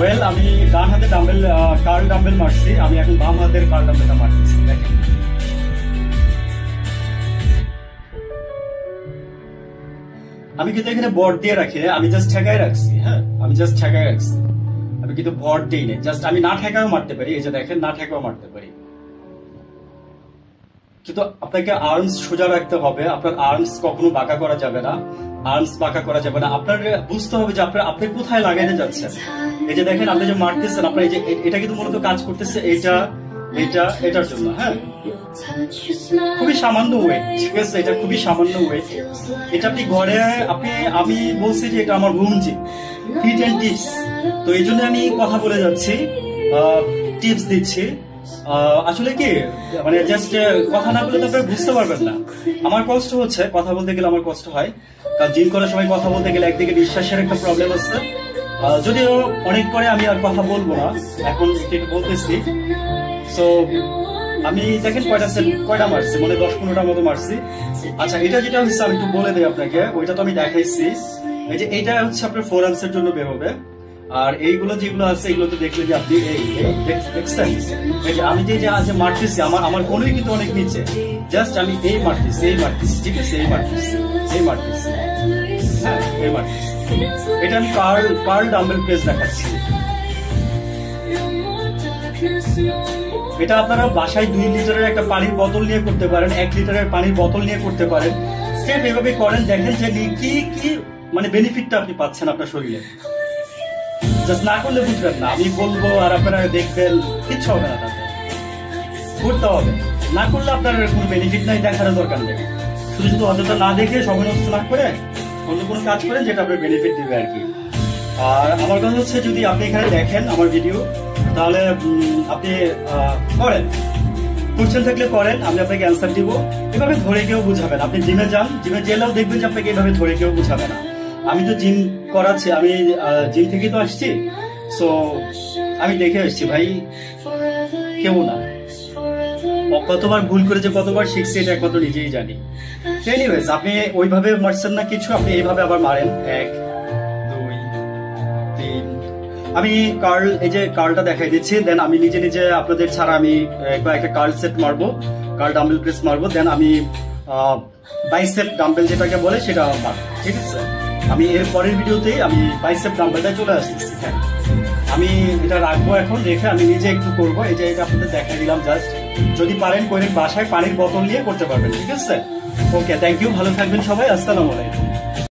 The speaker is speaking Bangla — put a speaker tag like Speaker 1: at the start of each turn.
Speaker 1: ওয়েল আমি ডান হাতে ডাম্বেল কার্ল ডাম্বেল মারছি, আমি এখন বাম হাতের কার্ল ডাম্বেলটা মারতেছি। দেখেন আমি কিন্তু এখানে বট দিয়ে রাখি না, আমি জাস্ট ঠেকায় রাখছি। হ্যাঁ, আমি জাস্ট ঠেকায় রাখছি, আমি কিন্তু বট দিই না। জাস্ট আমি না ঠেকাও মারতে পারি, এই যে দেখেন না ঠেকাও মারতে পারি। কিন্তু আপনাকে আর্মস সোজা রাখতে হবে, আপনার আর্মস কখনো বাঁকা করা যাবে না, আর্মস বাঁকা করা যাবে না। আপনার বুঝতে হবে যে আপনি কোথায় লাগাইতে যাচ্ছেন। এই যে দেখেন আপনি যে মারতেছেন, আপনার এই যে এটা কিন্তু মূলত কাজ করতেছে এটার জন্য। হ্যাঁ, খুবই সামান্য ওয়েট, ঠিক আছে, এটা খুবই সামান্য ওয়েট। এটা আপনি ঘরে আমি বলছি যে এটা আমার room gym, fit and tips. তো এই জন্য আমি কথা বলে যাচ্ছি, টিপস দিচ্ছি। আসলে কি মানে জাস্ট কথা না বলে তো আপনারা বুঝতে পারবেন না। আমার কষ্ট হচ্ছে, কথা বলতে গেলে আমার কষ্ট হয়, কারণ জিম করার সময় কথা বলতে গেলে একদিকে বিশ্বাসের একটা প্রবলেম আছে। যদিও অনেক পরে আমি আর কথা বলবো না, এখন একটু বলতেছি। সো আমি দেখেন কয়টা মারছি, মানে 10-15টার মতো মারছি। আচ্ছা, এটা যেটা হচ্ছে আমি একটু বলে দিই আপনাকে, ওইটা তো আমি দেখাইছি। এই যে এইটা হচ্ছে আপনার ফোর আর্মসের জন্য বের হবে। আর এইগুলো যেগুলো আছে এগুলো তো দেখলে যে আপনি দেখছেন, এই যে আমি যে মারতেছি, আমার কোনোই কিন্তু অনেক নিচে, জাস্ট আমি এই মারতেছি, ঠিক আছে, এই মারতেছি, হ্যাঁ এই মারতেছি। এটা আমি কার্ল ডাম্বেল প্রেস দেখাচ্ছি। এটা আপনারা বাসায় 2 লিটারের একটা পানির বোতল নিয়ে করতে পারেন, 1 লিটারের পানির বোতল নিয়ে করতে পারেন। স্টেপ এভাবে করেন, দেখেন যে কি কি মানে বেনিফিটটা আপনি পাচ্ছেন আপনার শরীরে। জাস্ট না করলে বুঝবেন না, আমি বলবো আর আপনারা দেখবেন, কিচ্ছু হবে না। তাতে করতে হবে, না করলে আপনার কোনো বেনিফিট নাই, দেখার দরকার নেই। শুধু অযথা না দেখে সময় নষ্ট না করে অন্য কোনো কাজ করেন যেটা আপনার বেনিফিট দিবে আর কি। আর আমার কথা হচ্ছে, যদি আপনি এখানে দেখেন আমার ভিডিও, তাহলে আপনি করেন, কোশ্চেন থাকলে করেন, আমি আপনাকে অ্যান্সার দিব। এভাবে ধরে কেউ বুঝাবেন। আপনি জিমে যান, জিমে গেলেও দেখবেন যে আপনাকে এভাবে ধরে কেউ বুঝাবে না। আমি তো জিম করাচ্ছি, আমি জিম থেকে তো আসছি, সো আমি দেখে আসছি ভাই, কেউ না। কতবার ভুল করেছে, কতবার শিখছি, এটা একমাত্র নিজেই জানি। এনিওয়েজ, আপনি ওইভাবে মারছেন না কিছু, আপনি এইভাবে আবার মারেন। 1 2 3। আমি এই যে কার্লটা দেখাই দিচ্ছি, দেন আমি নিজে আপনাদের ছাড়া আমি একটা কার্ল সেট মারবো, কার্ল ডাম্বেল প্রেস মারবো, দেন আমি বাইসেপ ডাম্বেল যেটাকে বলে সেটা মারবো, ঠিক আছে। আমি এর পরের ভিডিওতেই আমি বাইসেপ ডাম্বেলটা চলে আসতেছি। হ্যাঁ, আমি এটা রাখবো, এখন রেখে আমি নিজে একটু করবো। এই যে এটা আপনাদের দেখাই দিলাম জাস্ট, যদি পারেন করেন, বাসায় পানির বোতল নিয়ে করতে পারবেন, ঠিক আছে। ওকে, থ্যাংক ইউ, ভালো থাকবেন সবাই, আসসালামু আলাইকুম।